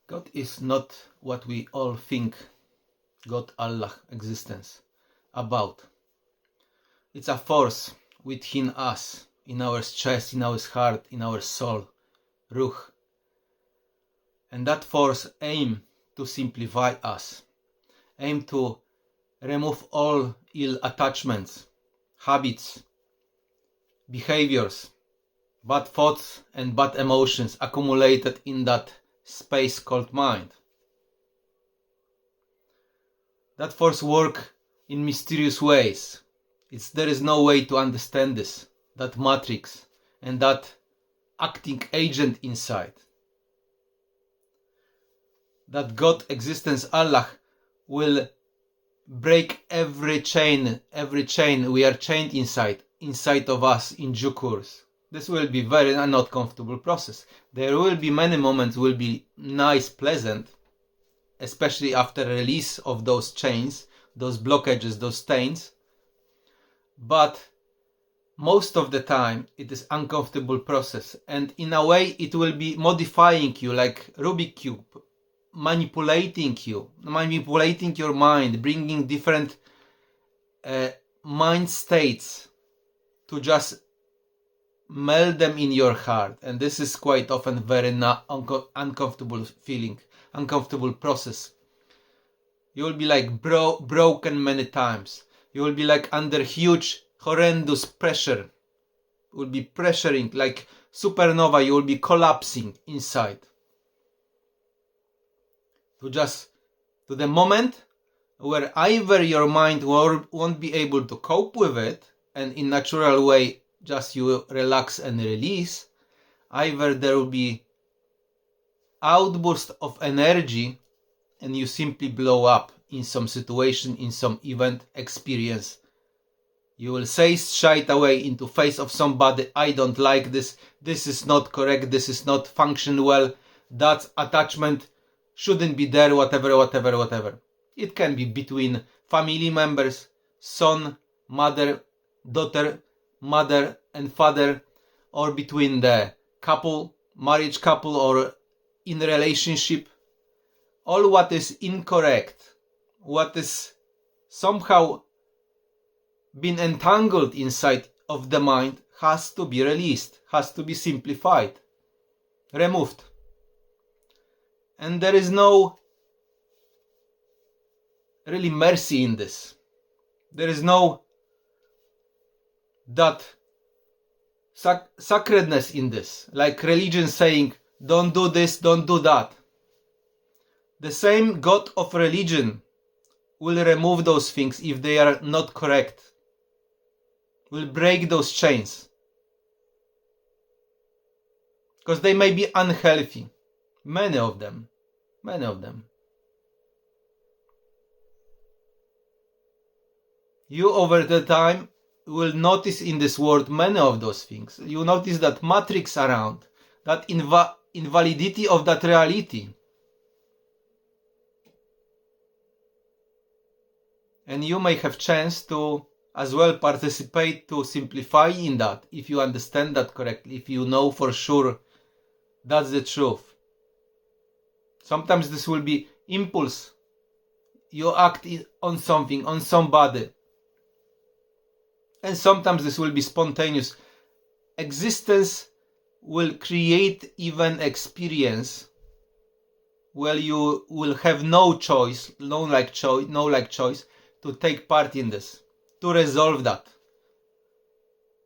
God is not what we all think God, Allah, existence about. It's a force within us, in our chest, in our heart, in our soul, ruh. And that force aim to simplify us, aim to remove all ill attachments, habits, behaviors, bad thoughts and bad emotions accumulated in that space called mind. That force works in mysterious ways. There is no way to understand this, that matrix and that acting agent inside. That God existence, Allah, will break every chain we are chained inside of us in due course. This will be very not comfortable process. There will be many moments will be nice, pleasant, especially after release of those chains, those blockages, those stains. But most of the time it is uncomfortable process, and in a way it will be modifying you like Rubik cube, manipulating your mind, bringing different mind states to just meld them in your heart. And this is quite often very uncomfortable feeling, uncomfortable process. You will be like broken many times. You will be like under huge, horrendous pressure. You will be pressuring like supernova. You will be collapsing inside. To the moment where either your mind won't be able to cope with it, and in natural way just you relax and release, either there will be outburst of energy and you simply blow up in some situation, in some event, experience. You will say straight away into face of somebody, I don't like this is not correct, this is not function well, that attachment shouldn't be there, whatever. It can be between family members, son, mother, daughter, mother and father, or between the couple, marriage couple, or in relationship. All what is incorrect, what is somehow been entangled inside of the mind, has to be released, has to be simplified, removed. And there is no really mercy in this. There is no that sacredness in this, like religion saying don't do this, don't do that. The same God of religion will remove those things if they are not correct, will break those chains, because they may be unhealthy, many of them. You over the time will notice in this world many of those things. You notice that matrix around, that invalidity of that reality. And you may have chance to as well participate to simplify in that, if you understand that correctly, if you know for sure that's the truth. Sometimes this will be impulse. You act on something, on somebody. And sometimes this will be spontaneous. Existence will create even experience where you will have no choice to take part in this, to resolve that.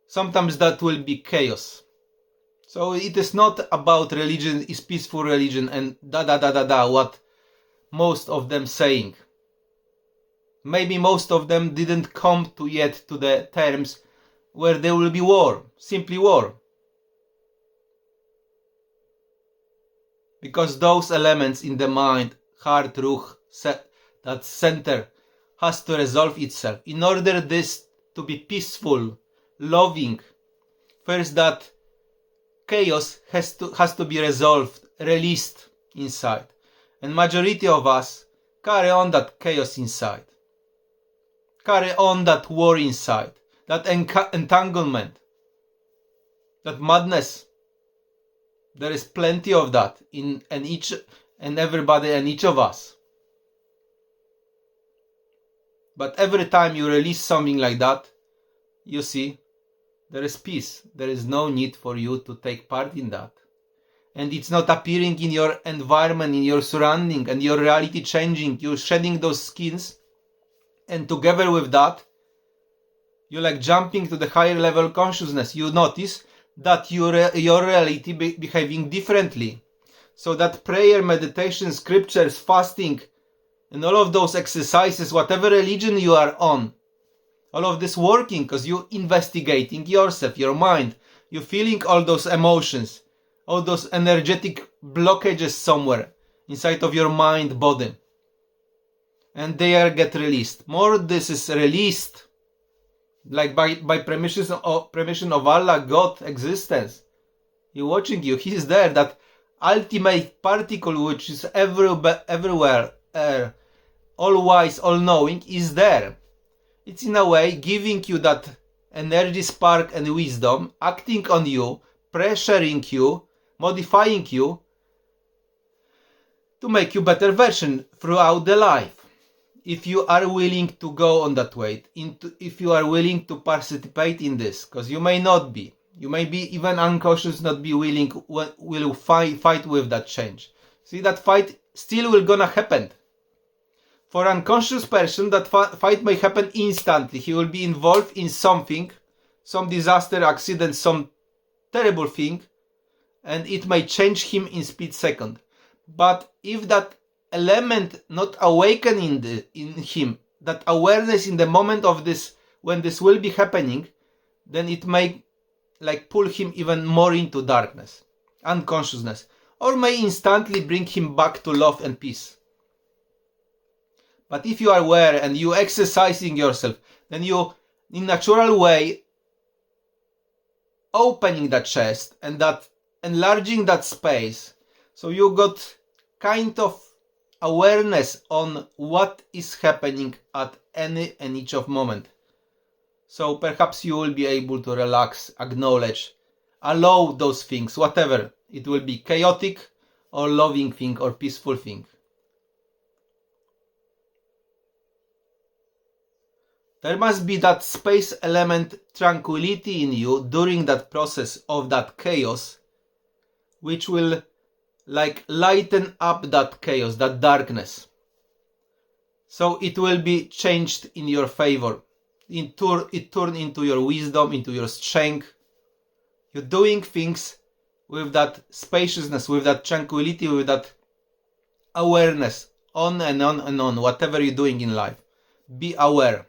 Sometimes that will be chaos. So it is not about religion is peaceful religion and what most of them saying. Maybe most of them didn't come yet to the terms where there will be war, simply war. Because those elements in the mind, heart, ruh, that center has to resolve itself. In order this to be peaceful, loving, first that chaos has to be resolved, released inside. And majority of us carry on that chaos inside. Carry on that war inside, that entanglement, that madness. There is plenty of that in each and everybody and each of us. But every time you release something like that, you see, there is peace. There is no need for you to take part in that. And it's not appearing in your environment, in your surrounding, and your reality changing. You're shedding those skins, and together with that, you're like jumping to the higher level consciousness. You notice that your reality behaving differently. So that prayer, meditation, scriptures, fasting, and all of those exercises, whatever religion you are on, all of this working because you're investigating yourself, your mind, you're feeling all those emotions, all those energetic blockages somewhere inside of your mind, body. And they are get released. More this is released, like by permission of Allah, God, existence. You're watching you, He's there, that ultimate particle which is everywhere, all wise, all knowing, is there. It's in a way giving you that energy, spark and wisdom, acting on you, pressuring you, modifying you to make you better version throughout the life. If you are willing to go on that way, if you are willing to participate in this, because you may not be. You may be even unconscious, not be willing, will fight with that change. See, that fight still will gonna happen. For unconscious person, that fight may happen instantly. He will be involved in something, some disaster, accident, some terrible thing, and it may change him in split second. But if that element not awaken in him, that awareness in the moment of this, when this will be happening, then it may like pull him even more into darkness, unconsciousness, or may instantly bring him back to love and peace. But if you are aware and you exercising yourself, then you, in natural way, opening that chest and that enlarging that space, so you got kind of awareness on what is happening at any and each of moment. So perhaps you will be able to relax, acknowledge, allow those things, whatever. It will be chaotic or loving thing or peaceful thing. There must be that space element, tranquility in you during that process of that chaos, which will like lighten up that chaos, that darkness. So it will be changed in your favor. It turn into your wisdom, into your strength. You're doing things with that spaciousness, with that tranquility, with that awareness, on and on and on, whatever you're doing in life. Be aware.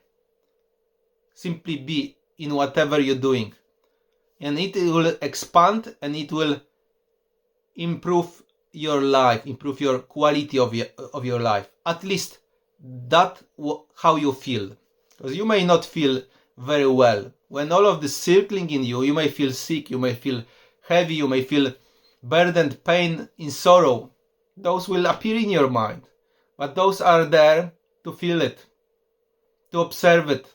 Simply be in whatever you're doing. And it will expand and it will improve your life, improve your quality of your life. At least that how you feel. Because you may not feel very well. When all of this circling in you, you may feel sick, you may feel heavy, you may feel burdened, pain, in sorrow. Those will appear in your mind. But those are there to feel it, to observe it,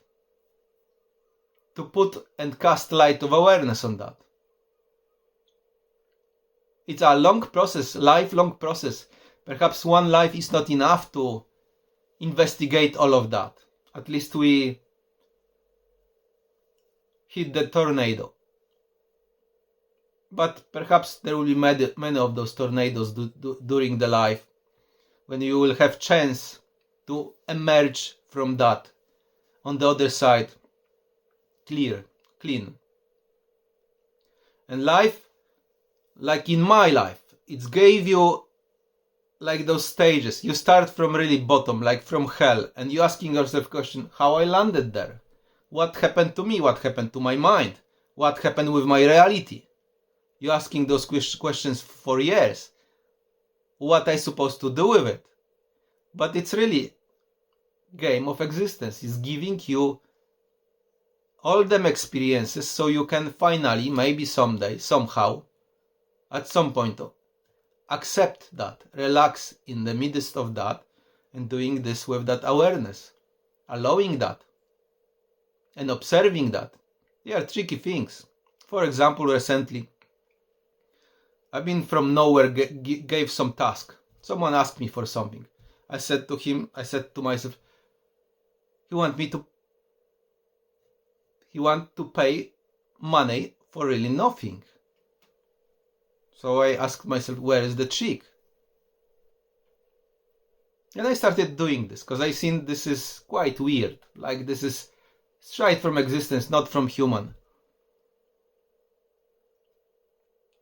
to put and cast light of awareness on that. It's a long process, lifelong process. Perhaps one life is not enough to investigate all of that. At least we hit the tornado. But perhaps there will be many of those tornadoes during the life when you will have chance to emerge from that on the other side, clean. And life, like in my life, it gave you like those stages. You start from really bottom, like from hell, and you asking yourself question, how I landed there? What happened to me? What happened to my mind? What happened with my reality? You asking those questions for years. What I supposed to do with it? But it's really game of existence. It's giving you all them experiences so you can finally, maybe someday, somehow, at some point, accept that, relax in the midst of that, and doing this with that awareness, allowing that, and observing that. They are tricky things. For example, recently, I've been from nowhere, gave some task, Someone asked me for something. I said to myself, he want to pay money for really nothing. So I asked myself, where is the trick? And I started doing this because I think this is quite weird. Like, this is straight from existence, not from human.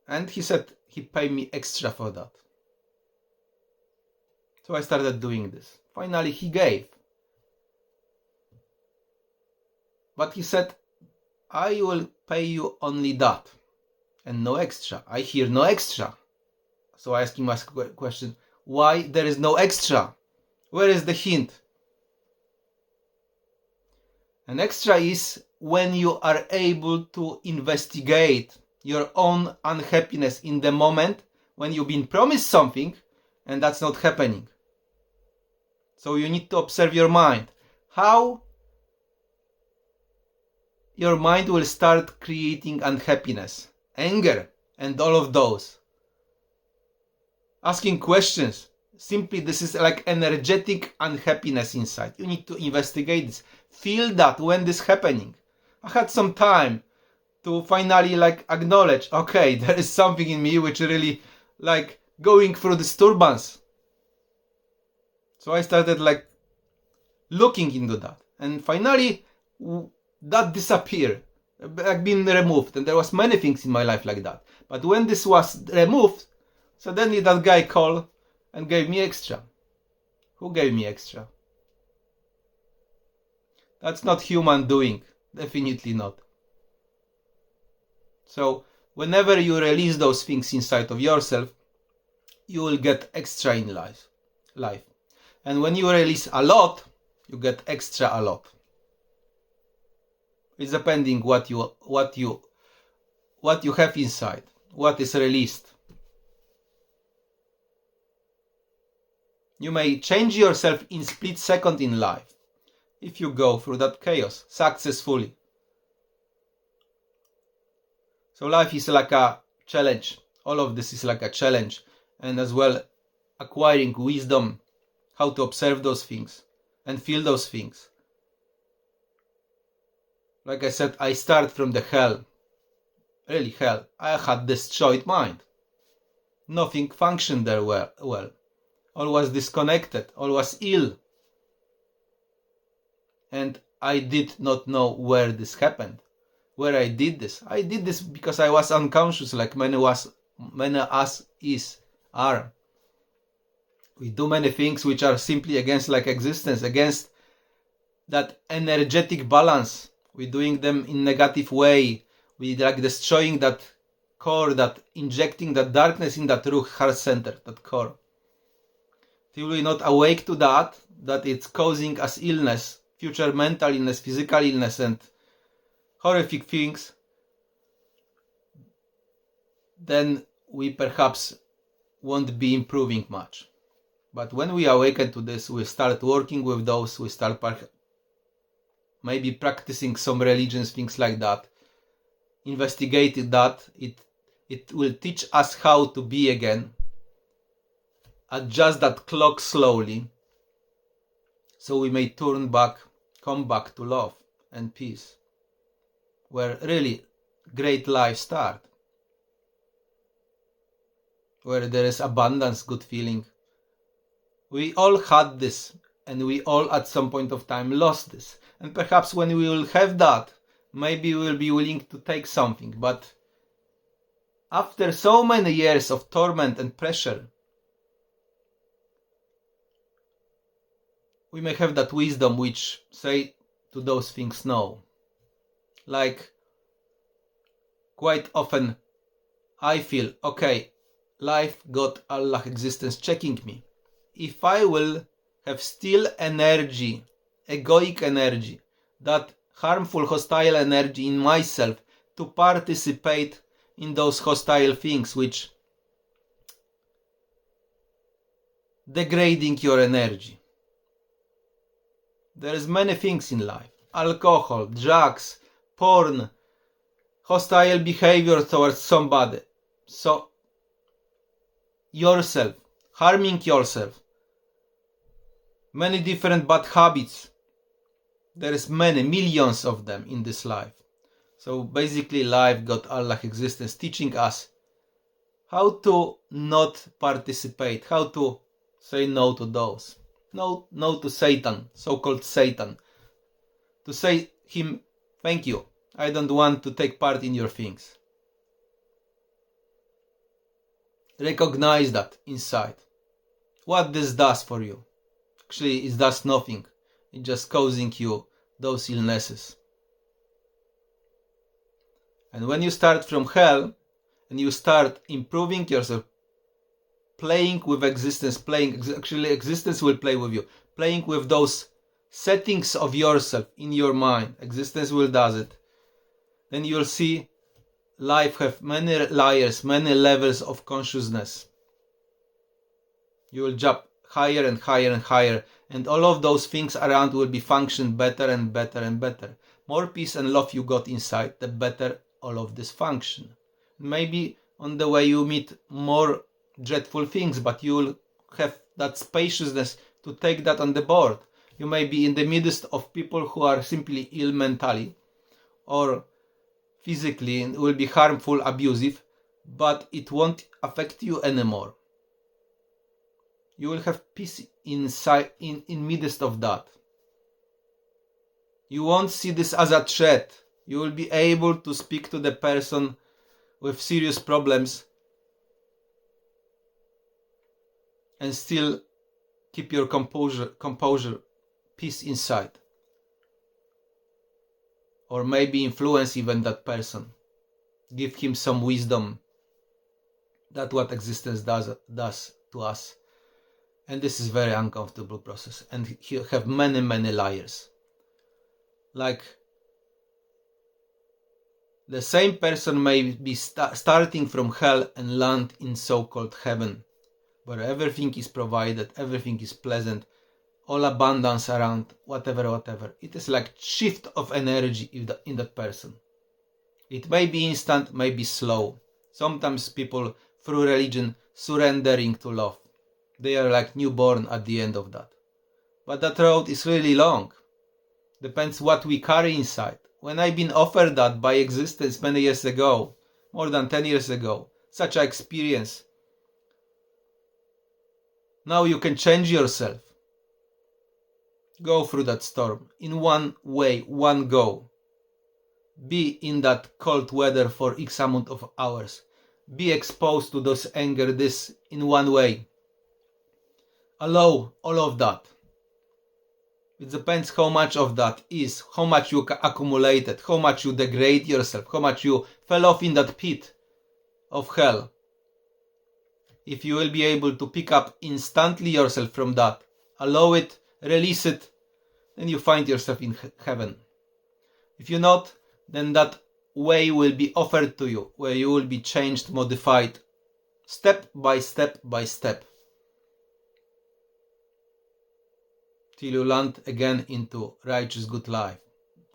And he said he paid me extra for that. So I started doing this. Finally, he gave. But he said, I will pay you only that and no extra. I hear no extra. So I asked him a question, why there is no extra? Where is the hint? An extra is when you are able to investigate your own unhappiness in the moment when you've been promised something and that's not happening. So you need to observe your mind. How your mind will start creating unhappiness, anger, and all of those. Asking questions. Simply, this is like energetic unhappiness inside. You need to investigate this. Feel that when this is happening. I had some time to finally acknowledge, okay, there is something in me which really going through disturbance. So I started looking into that. And finally, that disappeared, been removed, and there was many things in my life like that. But when this was removed, suddenly that guy called and gave me extra. Who gave me extra? That's not human doing, definitely not. So whenever you release those things inside of yourself, you will get extra in life. And when you release a lot, you get extra a lot. It's depending what you have inside, what is released. You may change yourself in split second in life if you go through that chaos successfully. So life is like a challenge. All of this is like a challenge, and as well acquiring wisdom, how to observe those things and feel those things. Like I said, I start from the hell. Really hell. I had destroyed mind. Nothing functioned there well. All was disconnected. All was ill. And I did not know where this happened. Where I did this. I did this because I was unconscious, like many us are. We do many things which are simply against existence, against that energetic balance. We're doing them in negative way. We destroying that core, that injecting that darkness in that root heart center, that core. Till we're not awake to that it's causing us illness, future mental illness, physical illness, and horrific things, then we perhaps won't be improving much. But when we awaken to this, we start working with those, we start maybe practicing some religions, things like that, investigating that, it will teach us how to be again, adjust that clock slowly, so we may come back to love and peace, where really great life start, where there is abundance, good feeling. We all had this, and we all at some point of time lost this. And perhaps when we will have that, maybe we will be willing to take something. But after so many years of torment and pressure, we may have that wisdom which say to those things no. Quite often I feel, okay, life, God, Allah, existence checking me. If I will have still energy, egoic energy, that harmful, hostile energy in myself to participate in those hostile things which degrading your energy. There is many things in life. Alcohol, drugs, porn, hostile behavior towards somebody. So yourself, harming yourself. Many different bad habits. There is many, millions of them in this life. So basically life, God, Allah, existence teaching us how to not participate, how to say no to those. No to Satan, so-called Satan. To say him, thank you, I don't want to take part in your things. Recognize that inside. What this does for you. Actually, it does nothing. It's just causing you those illnesses. And when you start from hell, and you start improving yourself, playing with existence, actually existence will play with you, playing with those settings of yourself in your mind, existence will does it, then you'll see life have many layers, many levels of consciousness. You will jump higher and higher and higher, and all of those things around will be function better and better and better. More peace and love you got inside, the better all of this function. Maybe on the way you meet more dreadful things, but you will have that spaciousness to take that on the board. You may be in the midst of people who are simply ill mentally or physically and will be harmful, abusive, but it won't affect you anymore. You will have peace inside, in midst of that. You won't see this as a threat. You will be able to speak to the person with serious problems and still keep your composure, peace inside. Or maybe influence even that person. Give him some wisdom. That's what existence does to us. And this is very uncomfortable process. And you have many, many layers. Like the same person may be starting from hell and land in so-called heaven, where everything is provided, everything is pleasant, all abundance around, whatever. It is like shift of energy in that person. It may be instant, may be slow. Sometimes people, through religion, surrendering to love. They are like newborn at the end of that. But that road is really long. Depends what we carry inside. When I've been offered that by existence many years ago, more than 10 years ago, such an experience, now you can change yourself. Go through that storm in one way, one go. Be in that cold weather for X amount of hours. Be exposed to those anger, this in one way. Allow all of that. It depends how much of that is, how much you accumulated, how much you degrade yourself, how much you fell off in that pit of hell. If you will be able to pick up instantly yourself from that, allow it, release it, then you find yourself in heaven. If you're not, then that way will be offered to you, where you will be changed, modified, step by step by step. Till you land again into righteous good life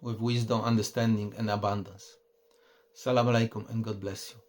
with wisdom, understanding and abundance. Assalamu alaikum and God bless you.